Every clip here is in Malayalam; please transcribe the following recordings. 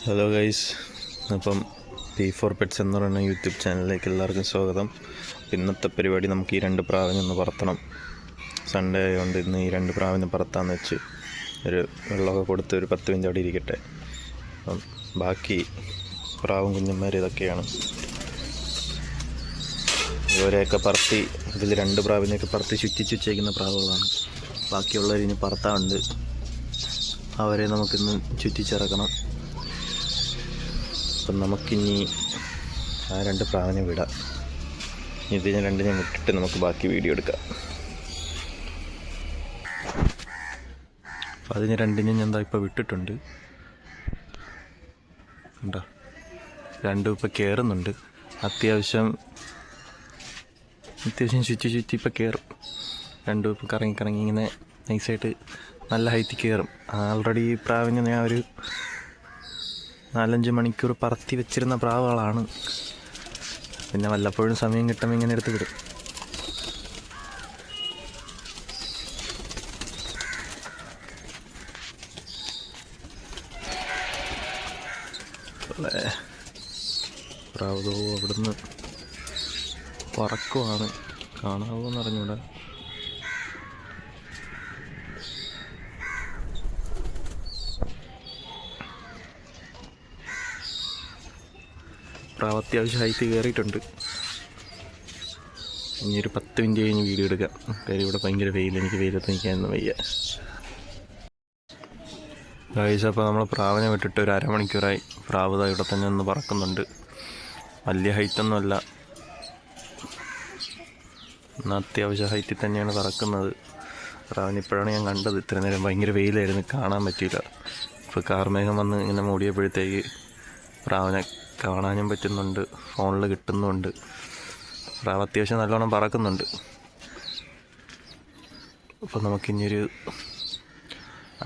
ഹലോ ഗൈസ്, അപ്പം P4 Pets എന്ന് പറയുന്ന യൂട്യൂബ് ചാനലിലേക്ക് എല്ലാവർക്കും സ്വാഗതം. ഇന്നത്തെ പരിപാടി നമുക്ക് ഈ 2 പ്രാവിനെ ഒന്ന് പറത്തണം. സൺഡേ ആയതുകൊണ്ട് ഇന്ന് ഈ 2 പ്രാവിനെ പറത്താമെന്ന് വെച്ച് ഒരു വെള്ളമൊക്കെ കൊടുത്ത് ഒരു 10 മിനിറ്റ് അവിടെ ഇരിക്കട്ടെ. അപ്പം ബാക്കി പ്രാവും കുഞ്ഞന്മാർ ഇതൊക്കെയാണ്. ഇവരെയൊക്കെ പറത്തി, ഇതിൽ 2 പ്രാവിനെയൊക്കെ പറത്തി ചുറ്റിച്ച് വെച്ചേക്കുന്ന പ്രാവുകളാണ്. ബാക്കിയുള്ളവർ ഇനി പറത്താറുണ്ട്. അവരെ നമുക്കിന്ന് ചുറ്റിച്ചിറക്കണം. അപ്പം നമുക്കിനി ആ 2 പ്രാവിനെ വിടാം. ഇതിനെ 2 വിട്ടിട്ട് നമുക്ക് ബാക്കി വീഡിയോ എടുക്കാം. അപ്പം അതിന് 2 ഞാൻ എന്താ ഇപ്പോൾ വിട്ടിട്ടുണ്ട്. ഉണ്ടോ, 2 ഇപ്പോൾ കയറുന്നുണ്ട്. അത്യാവശ്യം ചുറ്റി ഇപ്പോൾ കയറും. 2 ഇപ്പോൾ കറങ്ങി ഇങ്ങനെ നൈസായിട്ട് നല്ല ഹൈറ്റിൽ കയറും. ആൾറെഡി ഈ പ്രാവിനെ ഞാൻ ഒരു 4-5 മണിക്കൂർ പറത്തി വെച്ചിരുന്ന പ്രാവുകളാണ്. പിന്നെ വല്ലപ്പോഴും സമയം കിട്ടുമ്പോൾ ഇങ്ങനെ എടുത്ത് വിടും. പ്രാവ് അവിടുന്ന് പറക്കുവാണ്, കാണാവോന്ന് അറിഞ്ഞൂടാ. പ്രാവ് അത്യാവശ്യം ഹൈറ്റ് കയറിയിട്ടുണ്ട്. ഇനി ഒരു 10 മിനിറ്റ് കഴിഞ്ഞ് വീഡിയോ എടുക്കാം. കാര്യം ഇവിടെ ഭയങ്കര വെയിൽ, എനിക്ക് വെയിലത്ത് നിൽക്കാനൊന്നും വയ്യ. ഗൈസ്, അപ്പോൾ നമ്മൾ പ്രാവിനെ വിട്ടിട്ട് ഒരു അരമണിക്കൂറായി. പ്രാവ് ഇവിടെ തന്നെ ഒന്ന് പറക്കുന്നുണ്ട്. വലിയ ഹൈറ്റൊന്നുമല്ല, എന്നാൽ അത്യാവശ്യം ഹൈറ്റിൽ തന്നെയാണ് പറക്കുന്നത്. പ്രാവിനെ ഇപ്പോഴാണ് ഞാൻ കണ്ടത്. ഇത്ര നേരം ഭയങ്കര വെയിലായിരുന്നു, കാണാൻ പറ്റിയില്ല. ഇപ്പോൾ കാർമേഘം വന്ന് ഇങ്ങനെ മൂടിയപ്പോഴത്തേക്ക് പ്രാവിനെ കാണാനും പറ്റുന്നുണ്ട്, ഫോണിൽ കിട്ടുന്നുണ്ട്. പ്രാവ് അത്യാവശ്യം നല്ലോണം പറക്കുന്നുണ്ട്. അപ്പോൾ നമുക്കിനിയൊരു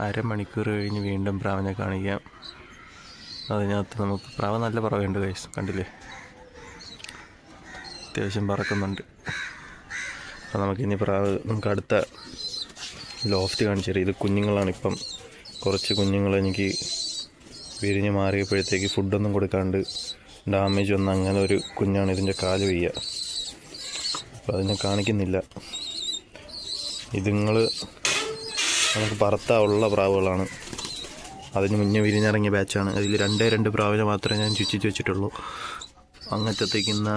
അരമണിക്കൂർ കഴിഞ്ഞ് വീണ്ടും പ്രാവിനെ കാണിക്കാം. അതിനകത്ത് നമുക്ക് പ്രാവ് നല്ല പറവുണ്ട് ഗൈസ്, കണ്ടില്ലേ, അത്യാവശ്യം പറക്കുന്നുണ്ട്. അപ്പോൾ നമുക്കിനി നമുക്ക് അടുത്ത ലോഫ്റ്റ് കാണിച്ചു തരാം. ഇത് കുഞ്ഞുങ്ങളാണ്. ഇപ്പം കുറച്ച് കുഞ്ഞുങ്ങൾ എനിക്ക് വിരിഞ്ഞ് മാറിയപ്പോഴത്തേക്ക് ഫുഡൊന്നും കൊടുക്കാണ്ട് ഡാമേജ് വന്ന അങ്ങനെ ഒരു കുഞ്ഞാണ്. ഇതിൻ്റെ കാല് വീഴുക. അപ്പോൾ അതിനെ കാണിക്കുന്നില്ല. ഇതുങ്ങൾ നമുക്ക് പറത്താനുള്ള പ്രാവുകളാണ്. അതിന് മുന്നേ വിരിഞ്ഞിറങ്ങിയ ബാച്ചാണ്. അതിൽ 2 പ്രാവിനെ മാത്രമേ ഞാൻ ചുറ്റിച്ച് വെച്ചിട്ടുള്ളൂ. അങ്ങറ്റത്തേക്കുന്ന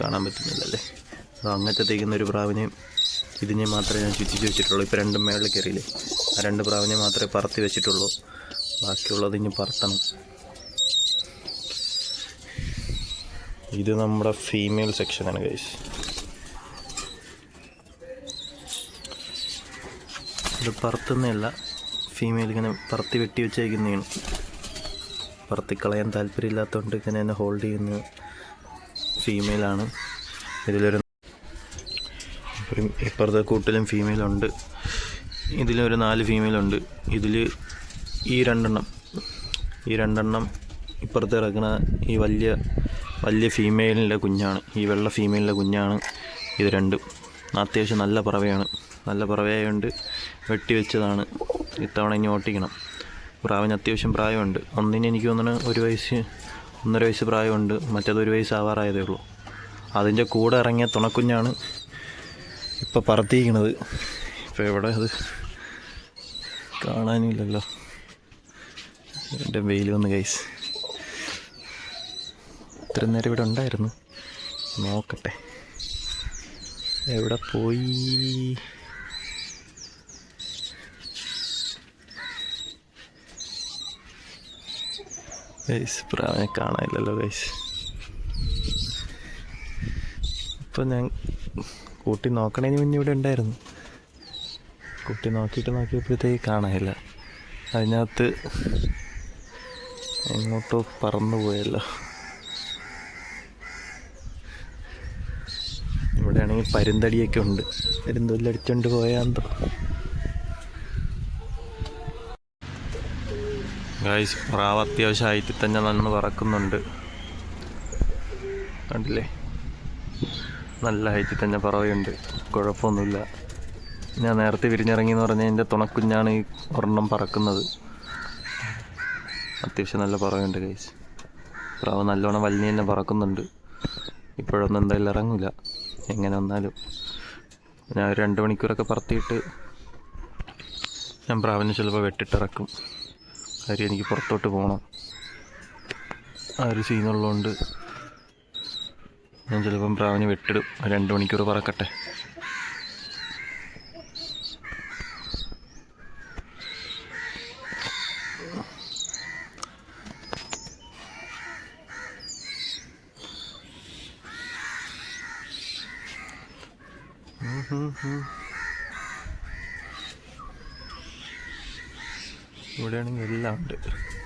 കാണാൻ പറ്റുന്നില്ലല്ലേ, അത് അങ്ങറ്റത്തേക്കുന്ന ഒരു പ്രാവിനെയും ഇതിനെ മാത്രമേ ഞാൻ ചുറ്റിച്ച് വെച്ചിട്ടുള്ളൂ. ഇപ്പോൾ 2 മേളിൽ കയറിയില്ലേ, ആ 2 പ്രാവിനെ മാത്രമേ പറത്തി വെച്ചിട്ടുള്ളൂ. ബാക്കിയുള്ളത് ഇനി പറത്തണം. ഇത് നമ്മുടെ ഫീമെയിൽ സെക്ഷനാണ് ഗൈസ്. ഇത് പറത്തുന്നതല്ല, ഫീമെയിൽ ഇങ്ങനെ പറത്തി വെട്ടി വെച്ചേക്കുന്നതാണ്. പറത്തിക്കളയാൻ താല്പര്യമില്ലാത്തതുകൊണ്ട് ഇങ്ങനെ തന്നെ ഹോൾഡ് ചെയ്യുന്ന ഫീമെയിലാണ്. ഇതിലൊരു ഇപ്പുറത്തെ കൂട്ടിലും ഫീമെയിലുണ്ട്. ഇതിലൊരു 4 ഫീമെയിലുണ്ട്. ഇതിൽ ഈ 2 എണ്ണം ഇപ്പുറത്ത് കിടക്കുന്ന ഈ വലിയ ഫീമെയിലിൻ്റെ കുഞ്ഞാണ്. ഈ വെള്ള ഫീമെയിലിൻ്റെ കുഞ്ഞാണ് ഇത് 2. അത്യാവശ്യം നല്ല പറവയാണ്. നല്ല പറവയായതുകൊണ്ട് വെട്ടിവെച്ചതാണ്. ഇത്തവണ ഇനി ഓട്ടിക്കണം. പ്രാവിന് അത്യാവശ്യം പ്രായമുണ്ട്. ഒന്നിന് എനിക്ക് തോന്നുന്നു 1 വയസ്സ് 1.5 വയസ്സ് പ്രായമുണ്ട്. മറ്റേത് 1 വയസ്സ് ആവാറായതേ ഉള്ളൂ. അതിൻ്റെ കൂടെ ഇറങ്ങിയ തുണക്കുഞ്ഞാണ് ഇപ്പോൾ പറത്തിയിരിക്കുന്നത്. ഇപ്പോൾ എവിടെ അത് കാണാനില്ലല്ലോ. എൻ്റെ വെയിൽ വന്ന് ഗൈസ്. ഇത്ര നേരം ഇവിടെ ഉണ്ടായിരുന്നു, നോക്കട്ടെ എവിടെ പോയി. ഗൈസ്, പ്രാവിനെ കാണാനില്ലല്ലോ ഗൈസ്. ഇപ്പം ഞാൻ കൂട്ടി നോക്കണതിന് മുന്നേ ഇവിടെ ഉണ്ടായിരുന്നു. കൂട്ടി നോക്കിയപ്പോഴത്തേക്ക് കാണാനില്ല. അതിനകത്ത് എങ്ങോട്ടോ പറന്നു പോയല്ലോ. ഇവിടെയാണെങ്കിൽ പരുന്തടിയൊക്കെ ഉണ്ട്. പരുന്തല്ലടിച്ചോണ്ട് പോയാന്തോ. ഗൈസ്, പ്രാവ് അത്യാവശ്യം ഹൈറ്റിൽ തന്നെ നന്ന് പറക്കുന്നുണ്ട്. കണ്ടില്ലേ, നല്ല ഹൈറ്റിൽ തന്നെ പറവയുണ്ട്. കുഴപ്പമൊന്നുമില്ല. ഞാൻ നേരത്തെ വിരിഞ്ഞിറങ്ങി എന്ന് പറഞ്ഞാൽ എൻ്റെ തുണക്കുഞ്ഞാണ് ഈ ഒരെണ്ണം പറക്കുന്നത്. അത്യാവശ്യം നല്ല പറവുണ്ട് ഗൈസ്. പ്രാവ് നല്ലോണം വലിഞ്ഞ് തന്നെ പറക്കുന്നുണ്ട്. ഇപ്പോഴൊന്നും എന്തായാലും ഇറങ്ങില്ല. എങ്ങനെ വന്നാലും ഞാൻ ഒരു 2 മണിക്കൂറൊക്കെ പറത്തിയിട്ട് ഞാൻ പ്രാവിനെ ചിലപ്പോൾ വെട്ടിട്ടിറക്കും. കാര്യം എനിക്ക് പുറത്തോട്ട് പോകണം. ആ ഒരു സീനുള്ളതുകൊണ്ട് ഞാൻ ചിലപ്പം പ്രാവിനെ വെട്ടിടും. 2 മണിക്കൂർ പറക്കട്ടെ. ഇവിടെയാണെങ്കിൽ എല്ലാം ഉണ്ട്.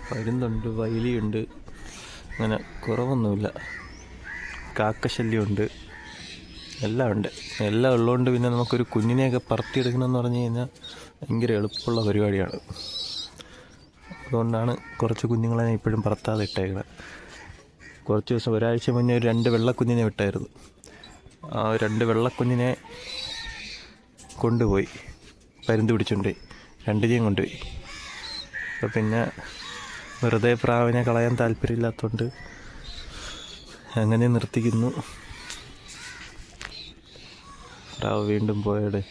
പരുന്തുണ്ട്, വൈലിയുണ്ട്, അങ്ങനെ കുറവൊന്നുമില്ല. കാക്കശല്യമുണ്ട്, എല്ലാം ഉണ്ട്. എല്ലാം ഉള്ളതുകൊണ്ട് പിന്നെ നമുക്കൊരു കുഞ്ഞിനെയൊക്കെ പറത്തിയെടുക്കണമെന്ന് പറഞ്ഞു കഴിഞ്ഞാൽ ഭയങ്കര എളുപ്പമുള്ള പരിപാടിയാണ്. അതുകൊണ്ടാണ് കുറച്ച് കുഞ്ഞുങ്ങളെ ഞാൻ ഇപ്പോഴും പറത്താതെ ഇട്ടേക്കുന്നത്. കുറച്ച് ദിവസം, ഒരാഴ്ച മുന്നേ ഒരു 2 വെള്ളക്കുഞ്ഞിനെ വിട്ടായിരുന്നു. ആ 2 വെള്ളക്കുഞ്ഞിനെ കൊണ്ടുപോയി, പരുന്ത് പിടിച്ചുകൊണ്ട് 2 കൊണ്ടുപോയി. അപ്പോൾ പിന്നെ വെറുതെ പ്രാവിനെ കളയാൻ താല്പര്യമില്ലാത്തതുകൊണ്ട് അങ്ങനെ നിർത്തിക്കുന്നു. പ്രാവ് വീണ്ടും പോയടെ.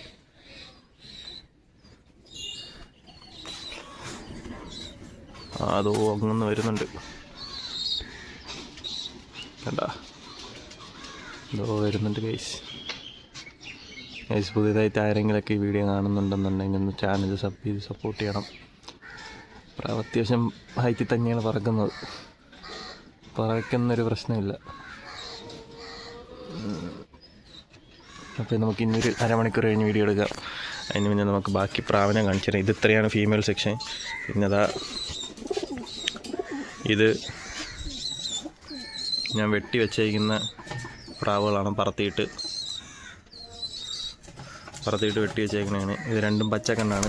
അതോ അങ്ങനെ വരുന്നുണ്ട്, കണ്ടാ, അതോ വരുന്നുണ്ട് ഗൈസ്. പുതിയതായിട്ട് ആരെങ്കിലൊക്കെ ഈ വീഡിയോ കാണുന്നുണ്ടെന്നുണ്ടെങ്കിൽ ഒന്ന് ചാനൽ സബ് ചെയ്ത് സപ്പോർട്ട് ചെയ്യണം. പ്രാവ് അത്യാവശ്യം ഹൈറ്റിൽ തന്നെയാണ് പറക്കുന്നത്. പറക്കുന്നൊരു പ്രശ്നമില്ല. അപ്പോൾ നമുക്ക് ഇന്നൊരു അരമണിക്കൂർ കഴിഞ്ഞ് വീഡിയോ എടുക്കാം. അതിന് മുന്നേ നമുക്ക് ബാക്കി പ്രാവിനെ കാണിച്ചു തരാം. ഇത് ഇത്രയാണ് ഫീമെയിൽ സെക്ഷൻ. പിന്നെ അതാ ഇത് ഞാൻ വെട്ടി വെച്ചേക്കുന്ന പ്രാവുകളാണ്. പറത്തിയിട്ട് വെട്ടി വെച്ചേക്കുന്നതാണ്. ഇത് 2 പച്ചക്കണ്ണാണ്.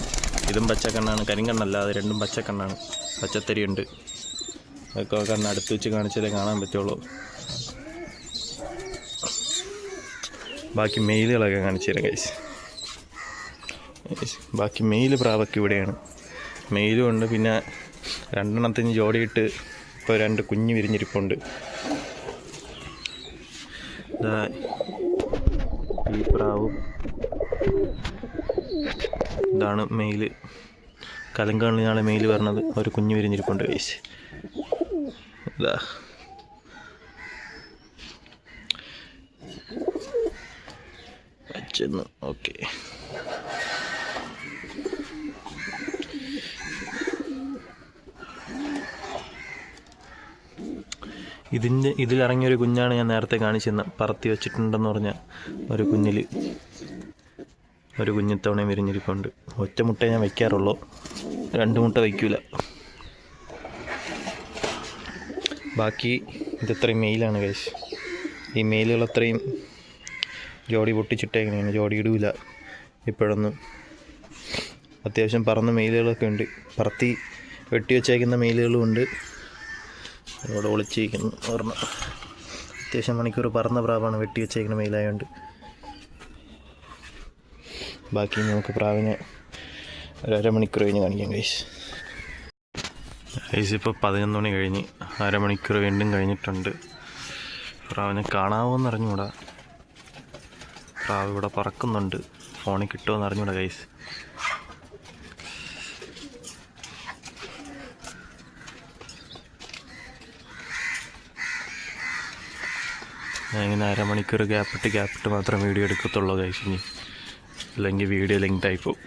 ഇതും പച്ചക്കണ്ണാണ്, കരിങ്കണ്ണല്ല. അത് 2 പച്ചക്കണ്ണാണ്. പച്ചത്തരിയുണ്ട്. അതൊക്കെ കണ്ണ് അടുത്ത് വെച്ച് കാണിച്ചാലേ കാണാൻ പറ്റുള്ളൂ. ബാക്കി മെയിലുകളൊക്കെ കാണിച്ചു തരാം ഗൈസ്. ബാക്കി മെയിൽ പ്രാവൊക്കെ ഇവിടെയാണ്. മെയിലും ഉണ്ട്. പിന്നെ 2 എണ്ണത്തിന് ജോഡിയിട്ട് ഇപ്പോൾ 2 കുഞ്ഞ് വിരിഞ്ഞിരിപ്പുണ്ട്. ഈ പ്രാവും ഇതാണ് മെയില്. കലങ്കാളിനാണ് മെയിൽ പറഞ്ഞത്. ഒരു കുഞ്ഞ് വിരിഞ്ഞിരിപ്പുണ്ട് ഗൈസ്. ഇതാ വെച്ചെന്ന്. ഓക്കെ, ഇതിലിറങ്ങിയൊരു കുഞ്ഞാണ് ഞാൻ നേരത്തെ കാണിച്ചെന്ന്. പറത്തി വെച്ചിട്ടുണ്ടെന്ന് പറഞ്ഞ ഒരു കുഞ്ഞിൽ ഒരു കുഞ്ഞിത്തവണയും വിരിഞ്ഞിരിപ്പുണ്ട്. ഒറ്റ മുട്ട ഞാൻ വയ്ക്കാറുള്ളൂ, 2 മുട്ട വയ്ക്കില്ല. ബാക്കി ഇതത്രയും മെയിലാണ് ഗൈസ്. ഈ മെയിലുകൾ അത്രയും ജോഡി പൊട്ടിച്ചിട്ടേങ്ങനെയാണ്. ജോഡി ഇടില്ല ഇപ്പോഴൊന്നും. അത്യാവശ്യം പറന്ന മെയിലുകളൊക്കെ ഉണ്ട്. പറത്തി വെട്ടി വെച്ചേക്കുന്ന മെയിലുകളും ഉണ്ട്. ഇവിടെ ഒളിച്ചിരിക്കുന്നു പറഞ്ഞ അത്യാവശ്യം മണിക്കൂർ പറന്ന പ്രാവാണ്. വെട്ടി വെച്ചേക്കുന്ന മെയിലായതുകൊണ്ട്. ബാക്കി നമുക്ക് പ്രാവിനെ ഒരു അരമണിക്കൂർ കഴിഞ്ഞ് കാണിക്കാം ഗൈസ്. ഇപ്പോൾ 11 മണി കഴിഞ്ഞ്. അരമണിക്കൂർ വീണ്ടും കഴിഞ്ഞിട്ടുണ്ട്. പ്രാവിനെ കാണാമോയെന്ന് അറിഞ്ഞുകൂടാ. പ്രാവ് ഇവിടെ പറക്കുന്നുണ്ട്. ഫോണിൽ കിട്ടുമോയെന്ന് അറിഞ്ഞൂടാ ഗൈസ്. ഞാൻ ഇങ്ങനെ അരമണിക്കൂർ ഗ്യാപ്പിട്ട് മാത്രം വീഡിയോ എടുക്കത്തുള്ളൂ ഗൈസ്. ഇനി അല്ലെങ്കിൽ വീഡിയോ ലെങ്ത് ആയിപ്പോവും.